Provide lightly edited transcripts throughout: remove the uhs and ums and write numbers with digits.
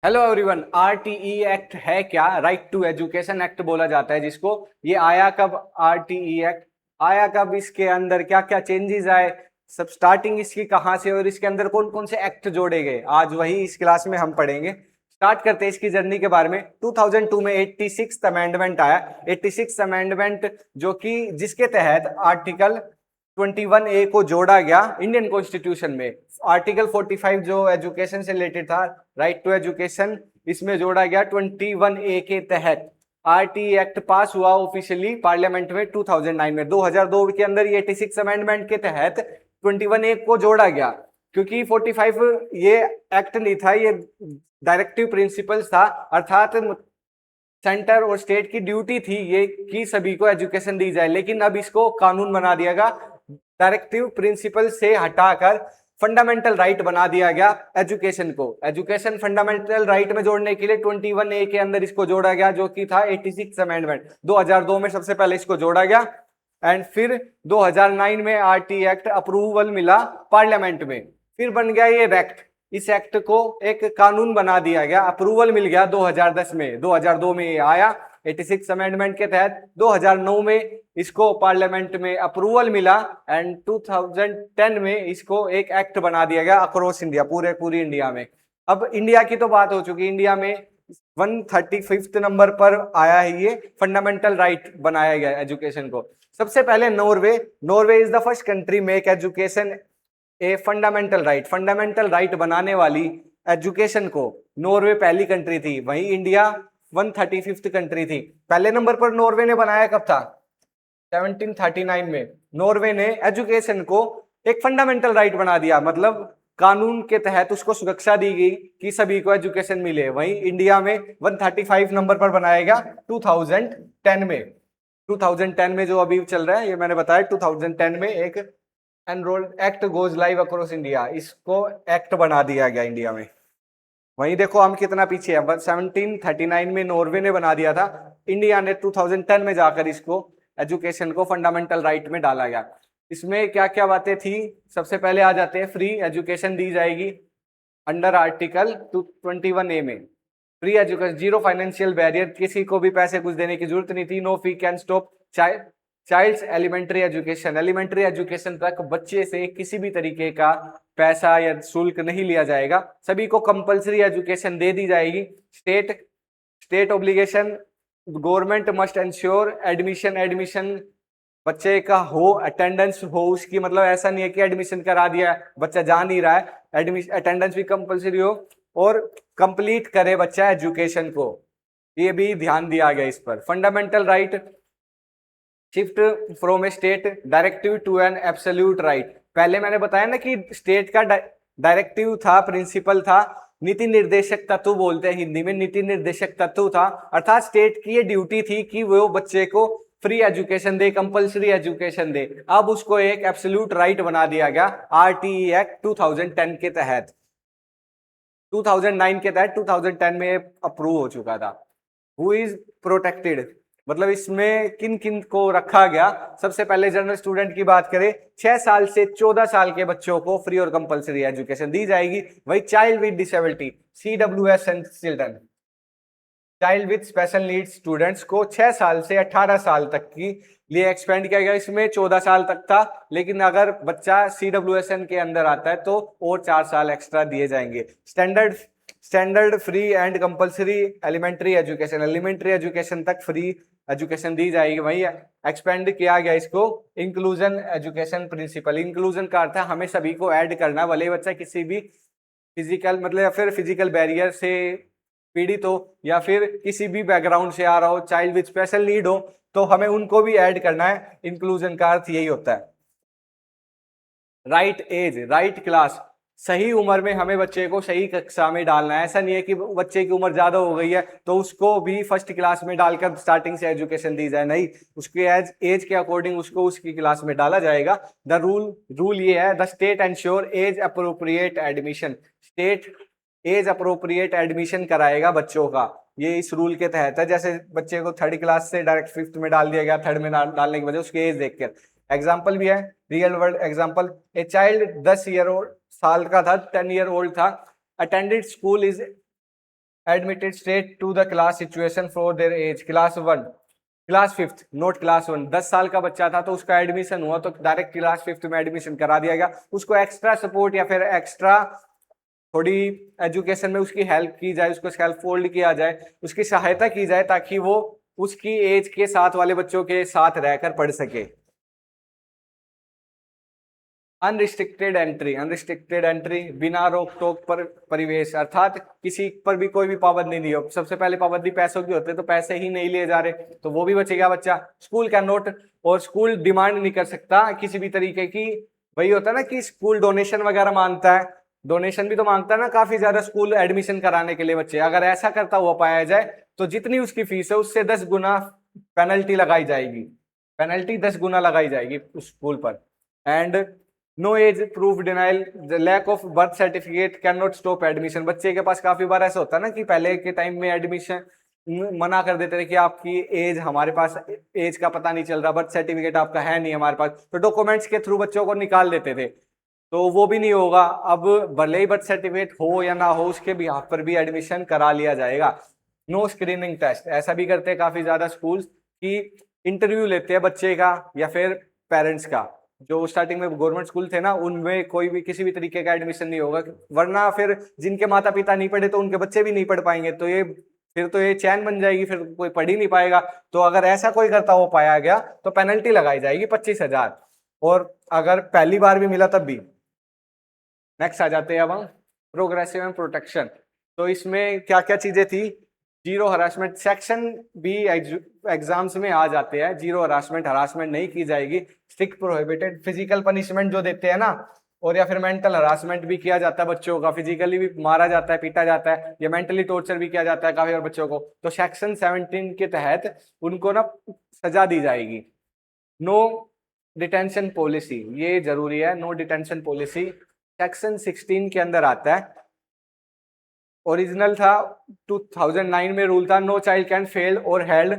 Hello everyone. RTE act है क्या? Right to education act बोला जाता है जिसको। ये आया कब? आरटीई एक्ट आया कब? इसके अंदर क्या क्या चेंजेस आए, सब स्टार्टिंग इसकी कहाँ से और इसके अंदर कौन कौन से एक्ट जोड़े गए, आज वही इस क्लास में हम पढ़ेंगे। स्टार्ट करते हैं इसकी जर्नी के बारे में। 2002 में 86th अमेंडमेंट आया। 86th अमेंडमेंट जो कि जिसके तहत आर्टिकल 21A को जोड़ा गया इंडियन कॉन्स्टिट्यूशन में। आर्टिकल 45 जो एजुकेशन से रिलेटेड था, राइट टू एजुकेशन, इसमें जोड़ा गया 21A के तहत। आरटी एक्ट पास हुआ ऑफिशियली पार्लियामेंट में 2009 में। 2002 के अंदर ये 86 अमेंडमेंट के तहत 21A को जोड़ा गया, क्योंकि 45 ये एक्ट नहीं था, ये डायरेक्टिव प्रिंसिपल्स था। अर्थात सेंटर और स्टेट की ड्यूटी थी ये कि सभी को एजुकेशन दी जाए, लेकिन अब इसको कानून बना दिया गया। डायरेक्टिव प्रिंसिपल से हटाकर फंडामेंटल राइट बना दिया गया एजुकेशन को। एजुकेशन फंडामेंटल राइट में जोड़ने के लिए 21A के अंदर इसको जोड़ा गया, जो कि था 86 अमेंडमेंट। 2002 में सबसे पहले इसको जोड़ा गया एंड फिर 2009 में आरटी एक्ट अप्रूवल मिला पार्लियामेंट में, फिर बन गया ये एक्ट। इस एक्ट को एक कानून बना दिया गया, अप्रूवल मिल गया 2010 में। 2002 में ये आया 86 अमेंडमेंट के तहत। 2009 में इसको पार्लियामेंट में अप्रूवल मिला एंड 2010 में इसको एक एक्ट बना दिया गया अक्रॉस इंडिया, पूरी इंडिया में। अब इंडिया की तो बात हो चुकी, इंडिया में 135th नंबर पर आया है ये फंडामेंटल राइट बनाया गया एजुकेशन को। सबसे पहले Norway is the first country make education a fundamental right. Fundamental right बनाने वाली एजुकेशन को नॉर्वे पहली कंट्री थी, वहीं इंडिया 135th कंट्री थी। पहले नंबर पर नॉर्वे ने बनाया कब था? 1739 में नॉर्वे ने एजुकेशन को एक फंडामेंटल राइट बना दिया, मतलब कानून के तहत उसको सुरक्षा दी गई कि सभी को एजुकेशन मिले। वहीं इंडिया में 135 नंबर पर बनाया गया 2010 में। 2010 में जो अभी चल रहा है, ये मैंने बताया 2010 में एक enrolled act goes live across India, इसको एक्ट बना दिया गया इंडिया में। वहीं देखो हम कितना पीछे है, 1739 में नॉर्वे ने बना दिया था, इंडिया ने 2010 में जाकर इसको एजुकेशन को फंडामेंटल राइट में डाला गया। इसमें क्या क्या बातें थी, सबसे पहले आ जाते हैं, फ्री एजुकेशन दी जाएगी अंडर आर्टिकल 21A में। Free education, zero financial barrier, किसी को भी पैसे कुछ देने की जरूरत नहीं थी। No fee can stop child's elementary education, elementary education तक बच्चे से किसी भी तरीके का पैसा या शुल्क नहीं लिया जाएगा, सभी को कंपलसरी एजुकेशन दे दी जाएगी। State obligation, government must ensure admission बच्चे का हो, अटेंडेंस हो उसकी, मतलब ऐसा नहीं है कि एडमिशन करा दिया बच्चा जा नहीं रहा है, एडमिशन अटेंडेंस भी कंपलसरी हो और कंप्लीट करे बच्चा एजुकेशन को, ये भी ध्यान दिया गया इस पर। Fundamental right shift from a state directive to an absolute right. पहले मैंने बताया ना कि स्टेट का डायरेक्टिव था, प्रिंसिपल था, नीति निर्देशक तत्व बोलते हैं हिंदी में, नीति निर्देशक तत्व था। अर्थात स्टेट की ये ड्यूटी थी कि वो बच्चे को फ्री एजुकेशन दे, कंपलसरी एजुकेशन दे। अब उसको एक एब्सोल्यूट राइट बना दिया गया आरटीई एक्ट 2010 के तहत। 2009 के तहत 2010 में अप्रूव हो चुका था। हु इज प्रोटेक्टेड, मतलब इसमें किन किन को रखा गया। सबसे पहले जनरल स्टूडेंट की बात करें, 6 साल से 14 साल के बच्चों को फ्री और कंपलसरी एजुकेशन दी जाएगी। वही child with disability, CWS and children, child with special needs students को 6 साल से 18 साल तक की लिए एक्सपेंड किया गया। इसमें 14 साल तक था, लेकिन अगर बच्चा CWSN के अंदर आता है तो और 4 साल एक्स्ट्रा दिए जाएंगे। Standard free and compulsory elementary education, elementary education तक फ्री एजुकेशन दी जाएगी। वही एक्सपेंड किया गया इसको इंक्लूजन एजुकेशन प्रिंसिपल। इंक्लूजन का अर्थ है हमें सभी को ऐड करना, भले बच्चा किसी भी फिजिकल मतलब या फिर फिजिकल बैरियर से पीड़ित हो या फिर किसी भी बैकग्राउंड से आ रहा हो, चाइल्ड विद स्पेशल नीड हो, तो हमें उनको भी ऐड करना है। इंक्लूजन का अर्थ यही होता है। राइट एज, राइट क्लास, सही उम्र में हमें बच्चे को सही कक्षा में डालना है। ऐसा नहीं है कि बच्चे की उम्र ज्यादा हो गई है तो उसको भी फर्स्ट क्लास में डालकर स्टार्टिंग से एजुकेशन दी जाए, नहीं, उसके एज के अकॉर्डिंग उसको उसकी क्लास में डाला जाएगा। द रूल ये है, the state ensure age appropriate admission, state age appropriate admission कराएगा बच्चों का, ये इस रूल के तहत है। जैसे बच्चे को 3rd क्लास से डायरेक्ट 5th में डाल दिया गया, 3rd में डालने की वजह उसकी एज देखकर। एग्जाम्पल भी है, real world example, a child 10 year old साल का था, 10 ईयर ओल्ड था, attended school is admitted straight to the class situation for their age, class 1, class 5th, not class 1, 10 साल का बच्चा था तो उसका एडमिशन हुआ तो डायरेक्ट क्लास 5th में एडमिशन करा दिया गया। उसको एक्स्ट्रा सपोर्ट या फिर एक्स्ट्रा थोड़ी एजुकेशन में उसकी हेल्प की जाए, उसको सेल्फ फोल्ड किया जाए, उसकी सहायता की जाए ताकि वो उसकी एज के साथ वाले बच्चों के साथ रहकर पढ़ सके। अनरिस्ट्रिक्टेड एंट्री, अनरिस्ट्रिक्टेड एंट्री बिना रोक टोक पर परिवेश, अर्थात किसी पर भी कोई भी पाबंदी नहीं हो। सबसे पहले पाबंदी पैसों की होती है तो पैसे ही नहीं लिए जा रहे तो वो भी बचेगा बच्चा। स्कूल कैन नॉट, और स्कूल डिमांड नहीं कर सकता किसी भी तरीके की, वही होता है ना कि स्कूल डोनेशन वगैरह मांगता है, डोनेशन भी तो मांगता है ना काफी ज्यादा स्कूल एडमिशन कराने के लिए बच्चे। अगर ऐसा करता हुआ पाया जाए तो जितनी उसकी फीस है उससे 10 गुना पेनल्टी लगाई जाएगी, पेनल्टी 10 गुना लगाई जाएगी उस स्कूल पर। And no age proof denial, the lack of birth certificate can not stop admission. बच्चे के पास काफी बार ऐसा होता है ना कि पहले के टाइम में एडमिशन मना कर देते थे कि आपकी एज, हमारे पास एज का पता नहीं चल रहा, बर्थ सर्टिफिकेट आपका है नहीं हमारे पास, तो डॉक्यूमेंट्स के थ्रू बच्चों को निकाल देते थे। तो वो भी नहीं होगा अब, भले ही बर्थ सर्टिफिकेट हो या ना हो उसके बिहाफ पर भी एडमिशन करा लिया जाएगा। नो स्क्रीनिंग टेस्ट, ऐसा भी करते हैं काफी ज्यादा स्कूल की इंटरव्यू लेते हैं बच्चे का या फिर पेरेंट्स का। जो स्टार्टिंग में गवर्नमेंट स्कूल थे ना उनमें कोई भी किसी भी तरीके का एडमिशन नहीं होगा, वरना फिर जिनके माता पिता नहीं पढ़े तो उनके बच्चे भी नहीं पढ़ पाएंगे, तो ये फिर तो ये चैन बन जाएगी, फिर कोई पढ़ ही नहीं पाएगा। तो अगर ऐसा कोई करता हुआ पाया गया तो पेनल्टी लगाई जाएगी 25,000, और अगर पहली बार भी मिला तब भी। नेक्स्ट आ जाते हैं अब हम प्रोग्रेसिव एंड प्रोटेक्शन। तो इसमें क्या क्या चीजें थी, जीरो हरासमेंट, सेक्शन भी एग्जाम्स में आ जाते हैं, जीरो हरासमेंट, हरासमेंट नहीं की जाएगी। स्ट्रिक्ट प्रोहिबिटेड, फिजिकल पनिशमेंट जो देते हैं ना, और या फिर मेंटल हरासमेंट भी किया जाता है बच्चों का, फिजिकली भी मारा जाता है, पीटा जाता है, या मेंटली टॉर्चर भी किया जाता है काफी बार बच्चों को, तो सेक्शन 17 के तहत उनको ना सजा दी जाएगी। नो डिटेंशन पॉलिसी, ये जरूरी है, नो डिटेंशन पॉलिसी सेक्शन 16 के अंदर आता है। ओरिजिनल था 2009 में रूल था, नो चाइल्ड कैन फेल और held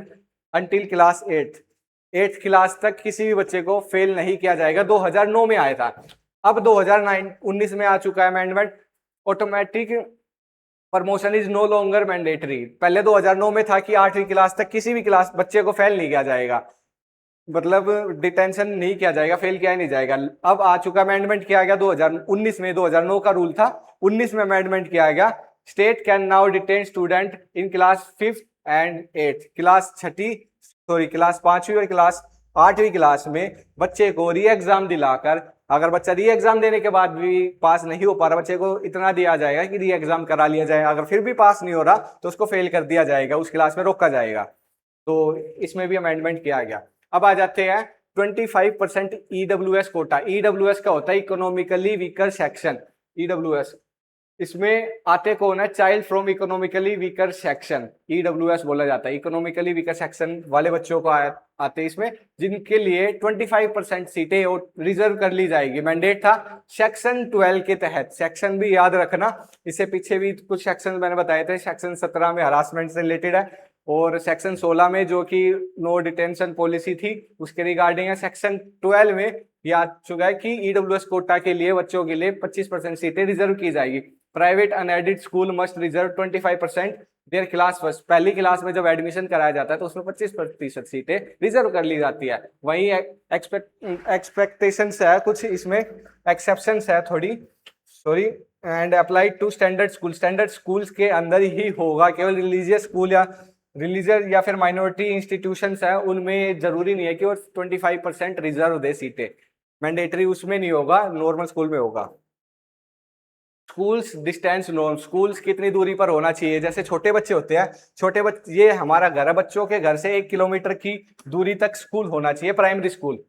until class 8th class तक किसी भी बच्चे को फेल नहीं किया जाएगा। 2009 में आया था, अब 2019 में आ चुका है amendment. Automatic promotion is no longer mandatory, पहले 2009 में था कि 8वीं क्लास तक किसी भी क्लास बच्चे को फेल नहीं किया जाएगा, मतलब डिटेंशन नहीं किया जाएगा, फेल किया ही नहीं जाएगा। अब आ चुका अमेंडमेंट किया गया 2019 में, 2009 का रूल था, 19 में अमेंडमेंट किया गया। State can now detain student in class 5th and 8th, class 5वीं और क्लास 8वीं क्लास में बच्चे को री एग्जाम दिलाकर, अगर बच्चा री एग्जाम देने के बाद भी पास नहीं हो पा रहा, बच्चे को इतना दिया जाएगा कि री एग्जाम करा लिया जाए, अगर फिर भी पास नहीं हो रहा तो उसको फेल कर दिया जाएगा, उस क्लास में रोका जाएगा। तो इसमें भी अमेंडमेंट किया गया। अब आ जाते हैं 25% EWS कोटा। EWS का होता है इकोनॉमिकली वीकर सेक्शन, EWS, इसमें आते कौन है, child from economically weaker section, EWS बोला जाता है। इकोनॉमिकली वीकर सेक्शन वाले बच्चों को आते हैं इसमें, जिनके लिए 25% सीटें रिजर्व कर ली जाएगी। मैंडेट था सेक्शन 12 के तहत, सेक्शन भी याद रखना, इससे पीछे भी कुछ सेक्शन मैंने बताए थे। सेक्शन 17 में हरासमेंट से रिलेटेड है, और सेक्शन 16 में जो कि नो डिटेंशन पॉलिसी थी उसके रिगार्डिंग है। सेक्शन 12 में यह आ चुका है कि EWS कोटा के लिए बच्चों के लिए 25% सीटें रिजर्व की जाएगी। Private unaided school must reserve 25% their class first, पहली क्लास में जब एडमिशन कराया जाता है तो उसमें 25% सीटें रिजर्व कर ली जाती है। वही एक्सपेक्टेशंस है कुछ, इसमें एक्सेप्शंस है थोड़ी, sorry, and applied to standard school, standard schools के अंदर ही होगा, केवल रिलीजियस स्कूल या रिलीजियस या फिर माइनॉरिटी इंस्टीट्यूशंस है उनमें जरूरी नहीं है कि वो 25% रिजर्व दे सीटें, मैंडेटरी उसमें नहीं होगा, नॉर्मल स्कूल में होगा। स्कूल्स डिस्टेंस नॉर्म, स्कूल्स कितनी दूरी पर होना चाहिए, जैसे छोटे बच्चे होते हैं, छोटे बच्चे, ये हमारा घर है, बच्चों के घर से 1 किलोमीटर की दूरी तक स्कूल होना चाहिए, प्राइमरी स्कूल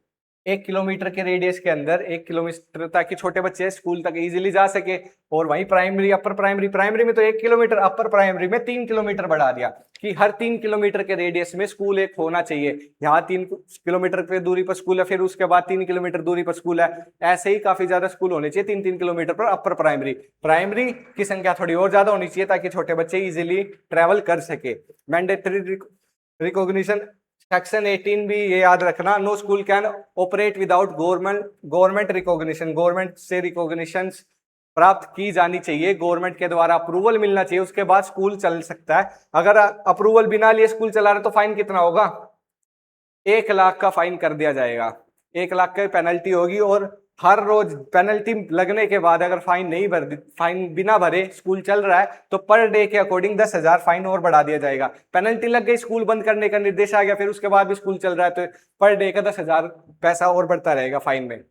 1 किलोमीटर के रेडियस के अंदर 1 किलोमीटर, ताकि छोटे बच्चे स्कूल तक इजीली जा सके। और वहीं प्राइमरी, अपर प्राइमरी, प्राइमरी में तो 1 किलोमीटर, अपर प्राइमरी में 3 किलोमीटर बढ़ा दिया कि हर 3 किलोमीटर के रेडियस में स्कूल एक होना चाहिए। यहाँ 3 किलोमीटर की दूरी पर स्कूल है, फिर उसके बाद 3 किलोमीटर दूरी पर स्कूल है, ऐसे ही काफी ज्यादा स्कूल होने चाहिए 3-3 किलोमीटर पर अपर प्राइमरी। प्राइमरी की संख्या थोड़ी और ज्यादा होनी चाहिए ताकि छोटे बच्चे इजिली ट्रेवल कर सके। मैंडेटरी रिकॉग्निशन सेक्शन 18 भी ये याद रखना, no school can operate without government recognition, government से रिकॉग्निशन प्राप्त की जानी चाहिए, गवर्नमेंट के द्वारा अप्रूवल मिलना चाहिए, उसके बाद स्कूल चल सकता है। अगर अप्रूवल बिना लिए स्कूल चला रहे तो फाइन कितना होगा? 1 लाख का फाइन कर दिया जाएगा, 1 लाख की पेनल्टी होगी। और हर रोज पेनल्टी लगने के बाद अगर फाइन नहीं भर, फाइन बिना भरे स्कूल चल रहा है तो पर डे के अकॉर्डिंग 10,000 फाइन और बढ़ा दिया जाएगा। पेनल्टी लग गई, स्कूल बंद करने का निर्देश आ गया, फिर उसके बाद भी स्कूल चल रहा है तो पर डे का 10,000 पैसा और बढ़ता रहेगा फाइन में।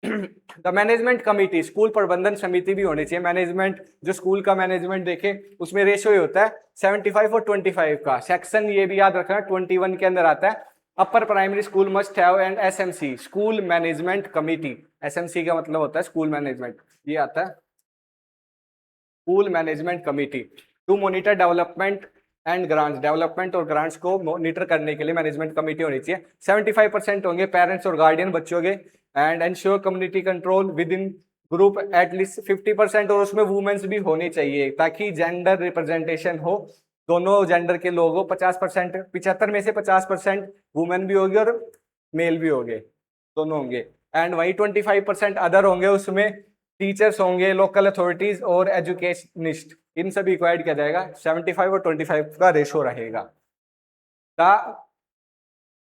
द मैनेजमेंट कमिटी, स्कूल प्रबंधन समिति भी होनी चाहिए। मैनेजमेंट, जो स्कूल का मैनेजमेंट देखे उसमें रेशो ही होता है 75 और 25 का। सेक्शन ये भी याद रखना 21 के अंदर आता है। Upper primary school must have an SMC, school management committee. SMC का मतलब होता है स्कूल मैनेजमेंट, ये आता है school management committee to monitor development and grants, development और ग्रांट्स को मॉनिटर करने के लिए मैनेजमेंट कमेटी होनी चाहिए। 75% होंगे पेरेंट्स और गार्डियन बच्चों के, and ensure community control with in group at least 50%, और उसमें वुमेन्स भी होनी चाहिए ताकि जेंडर रिप्रेजेंटेशन हो, दोनों जेंडर के लोग हो। 50%, 75 में से 50% वुमेन भी होगी और मेल भी होंगे, दोनों होंगे। एंड वही 25% अदर होंगे, उसमें टीचर्स होंगे, लोकल अथॉरिटीज और एजुकेशनिस्ट, इन सभी को ऐड किया जाएगा। 75 और 25 का रेशो रहेगा।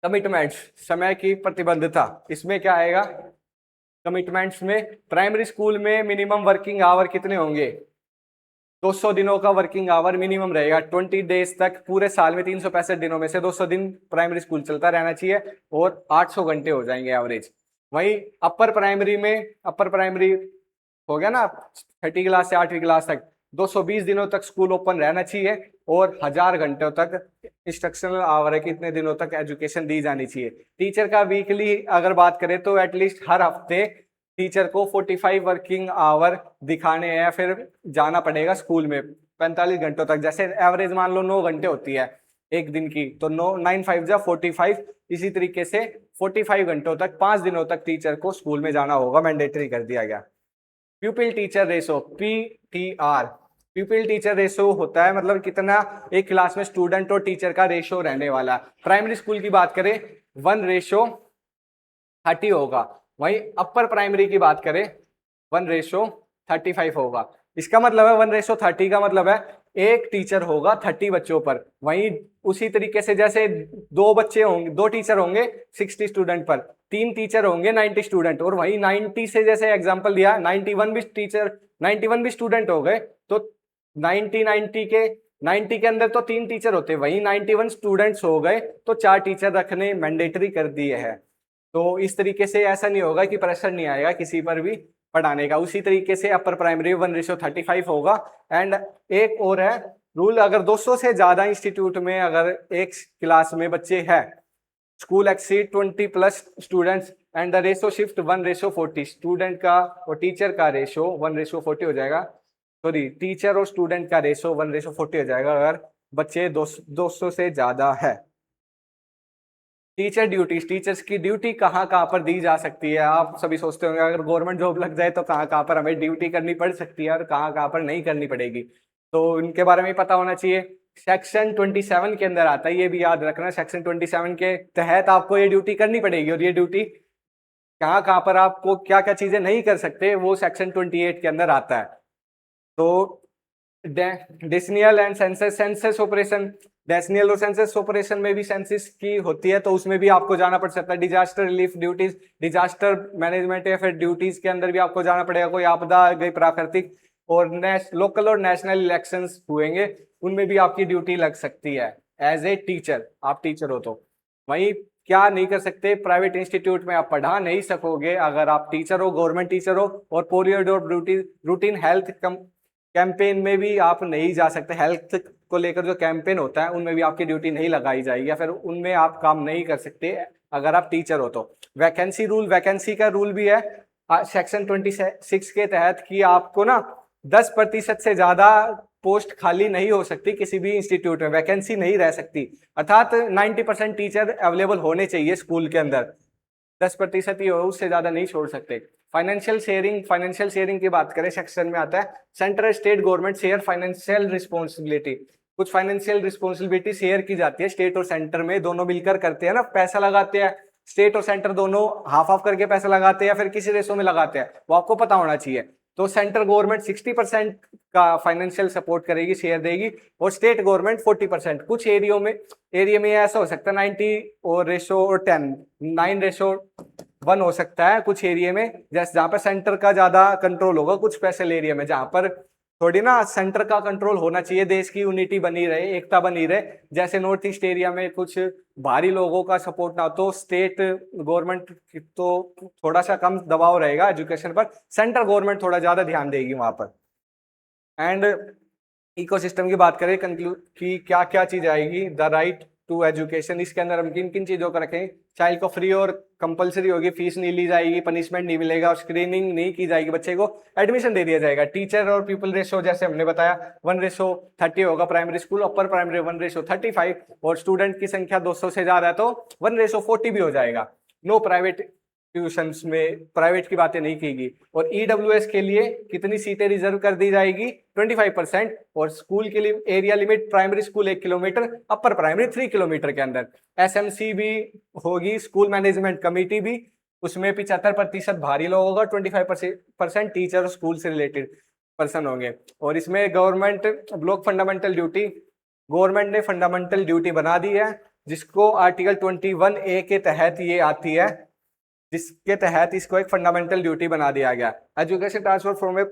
कमिटमेंट्स, समय की प्रतिबद्धता, इसमें क्या आएगा? कमिटमेंट्स में प्राइमरी स्कूल में मिनिमम वर्किंग आवर कितने होंगे? 200 दिनों का वर्किंग आवर मिनिमम रहेगा। 20 डेज तक, पूरे साल में 365 दिनों में से 200 दिन प्राइमरी स्कूल चलता रहना चाहिए और 800 घंटे हो जाएंगे एवरेज। वही अपर प्राइमरी में, अपर प्राइमरी हो गया ना 6ठी क्लास से 8वीं क्लास तक, 220 दिनों तक स्कूल ओपन रहना चाहिए और 1000 घंटों तक इंस्ट्रक्शनल आवर है कि इतने दिनों तक एजुकेशन दी जानी चाहिए। टीचर का वीकली अगर बात करें तो एटलीस्ट हर हफ्ते टीचर को 45 वर्किंग आवर दिखाने हैं, फिर जाना पड़ेगा स्कूल में 45 घंटों तक। जैसे एवरेज मान लो 9 घंटे होती है एक दिन की, तो 9 5 जा 45, इसी तरीके से 45 घंटों तक 5 दिनों तक टीचर को स्कूल में जाना होगा, मैंडेटरी कर दिया गया। प्यूपिल teacher ratio, PTR, प्यूपिल teacher ratio होता है मतलब कितना एक क्लास में स्टूडेंट और टीचर का रेशो रहने वाला। प्राइमरी स्कूल की बात करें 1:30 होगा, वहीं अपर प्राइमरी की बात करें 1:35 होगा। इसका मतलब है 1:30 का मतलब है एक टीचर होगा 30 बच्चों पर। वहीं उसी तरीके से जैसे 2 बच्चे होंगे, 2 टीचर होंगे 60 स्टूडेंट पर, 3 टीचर होंगे 90 स्टूडेंट, और वहीं 90 से जैसे एग्जांपल दिया 91 भी टीचर, 91 भी स्टूडेंट हो गए तो 90 के अंदर तो 3 टीचर होते, वहीं 91 स्टूडेंट्स हो गए तो 4 टीचर रखने मैंडेटरी कर दिए हैं। तो इस तरीके से ऐसा नहीं होगा कि प्रेशर नहीं आएगा किसी पर भी पढ़ाने का। उसी तरीके से अपर प्राइमरी 1:35 होगा। एंड एक और है रूल, अगर 200 से ज्यादा इंस्टीट्यूट में अगर एक क्लास में बच्चे हैं, school exceed 20+ students and the ratio shift 1:40, student का और टीचर का रेशो 1:40 हो जाएगा, सॉरी टीचर और स्टूडेंट का रेशो 1:40 हो जाएगा अगर बच्चे 200 से ज्यादा है। टीचर ड्यूटीज, टीचर्स की ड्यूटी कहाँ कहाँ पर दी जा सकती है? आप सभी सोचते होंगे अगर गवर्नमेंट जॉब लग जाए तो कहाँ कहाँ पर हमें ड्यूटी करनी पड़ सकती है और कहाँ कहाँ पर नहीं करनी पड़ेगी, तो इनके बारे में पता होना चाहिए। सेक्शन 27 के अंदर आता है, ये भी याद रखना, सेक्शन 27 के तहत आपको ये ड्यूटी करनी पड़ेगी, और ये ड्यूटी कहाँ कहाँ पर आपको क्या क्या चीजें नहीं कर सकते वो सेक्शन 28 के अंदर आता है। तो डेसिनियल एंड सेंसस, सेंसस ऑपरेशन, डेसिनियल और सेंसस ऑपरेशन में भी सेंसस की होती है, तो उसमें भी आपको जाना पड़ सकता है। Disaster relief duties, disaster management या फिर ड्यूटीज के अंदर भी आपको जाना पड़ेगा। कोई आपदा गई प्राकृतिक और लोकल और नेशनल इलेक्शंस हुएंगे, उनमें भी आपकी ड्यूटी लग सकती है एज ए टीचर, आप टीचर हो तो। वहीं क्या नहीं कर सकते, प्राइवेट इंस्टीट्यूट में आप पढ़ा नहीं सकोगे अगर आप टीचर हो, गवर्नमेंट टीचर हो, और पीरियड और रूटीन हेल्थ कैंपेन में भी आप नहीं जा सकते। हेल्थ को लेकर जो कैंपेन होता है उनमें भी आपकी ड्यूटी नहीं लगाई जाएगी या फिर उनमें आप काम नहीं कर सकते अगर आप टीचर हो तो। वैकेंसी रूल, वैकेंसी का रूल भी है सेक्शन 26 के तहत कि आपको ना 10% से ज्यादा पोस्ट खाली नहीं हो सकती किसी भी इंस्टीट्यूट में, वैकेंसी नहीं रह सकती, अर्थात 90% टीचर अवेलेबल होने चाहिए स्कूल के अंदर, 10% ही हो, उससे ज्यादा नहीं छोड़ सकते। फाइनेंशियल शेयरिंग, फाइनेंशियल शेयरिंग की बात करें सेक्शन में आता है central state government share financial responsibility, कुछ फाइनेंशियल रिस्पॉन्सिबिलिटी शेयर की जाती है स्टेट और सेंटर में, दोनों मिलकर करते हैं ना, पैसा लगाते हैं, स्टेट और सेंटर दोनों हाफ हाफ करके पैसा लगाते हैं या फिर किसी रेशो में लगाते हैं, वो आपको पता होना चाहिए। तो सेंट्रल गवर्नमेंट 60% का फाइनेंशियल सपोर्ट करेगी, शेयर देगी, और स्टेट गवर्नमेंट 40%। कुछ एरिया में ऐसा हो सकता है 90 और रेशो और 10, 9:1 हो सकता है कुछ एरिया में, जैसे जहां पर सेंटर का ज्यादा कंट्रोल होगा। कुछ स्पेशल एरिया में जहां पर थोड़ी ना सेंटर का कंट्रोल होना चाहिए, देश की यूनिटी बनी रहे, एकता बनी रहे, जैसे नॉर्थ ईस्ट एरिया में कुछ भारी लोगों का सपोर्ट ना हो, तो स्टेट गवर्नमेंट तो थोड़ा सा कम दबाव रहेगा एजुकेशन पर, सेंट्रल गवर्नमेंट थोड़ा ज्यादा ध्यान देगी वहां पर। एंड इकोसिस्टम की बात करें कंक्लूड की क्या क्या चीज आएगी, द राइट टू एजुकेशन, इसके अंदर हम किन किन चीजों को रखें। चाइल्ड को फ्री और कंपलसरी होगी, फीस नहीं ली जाएगी, पनिशमेंट नहीं मिलेगा, और स्क्रीनिंग नहीं की जाएगी, बच्चे को एडमिशन दे दिया जाएगा। टीचर और पीपल रेशो जैसे हमने बताया 1:30 होगा प्राइमरी स्कूल, अपर प्राइमरी 1:35, और स्टूडेंट की संख्या 200 से ज्यादा है तो 1:40 भी हो जाएगा। नो प्राइवेट ट्यूशंस में प्राइवेट की बातें नहीं कीगी। और ईडब्ल्यूएस के लिए कितनी सीटें रिजर्व कर दी जाएगी, 25%, और स्कूल के लिए area limit primary school 1 kilometre, upper primary 3 kilometre के अंदर। एसएमसी भी होगी, स्कूल मैनेजमेंट कमेटी भी, उसमें 75% भारी लोग होगा, 25% टीचर स्कूल से रिलेटेड पर्सन होंगे। और इसमें government block fundamental duty, government ने फंडामेंटल ड्यूटी बना दी है, जिसको आर्टिकल 21A के तहत ये आती है, जिसके तहत इसको एक फंडामेंटल ड्यूटी बना दिया गया। Education transfer from A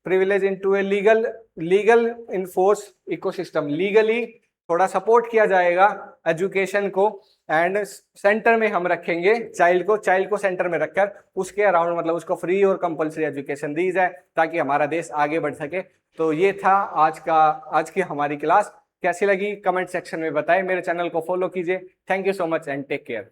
privilege into a legal enforce ecosystem, legally थोड़ा सपोर्ट किया जाएगा एजुकेशन को। एंड सेंटर में हम रखेंगे चाइल्ड को सेंटर में रखकर उसके अराउंड मतलब उसको फ्री और कंपलसरी एजुकेशन दी जाए, ताकि हमारा देश आगे बढ़ सके। तो ये था आज की हमारी क्लास। कैसी लगी कमेंट सेक्शन में बताएं, मेरे चैनल को फॉलो कीजिए। Thank you so much and take care.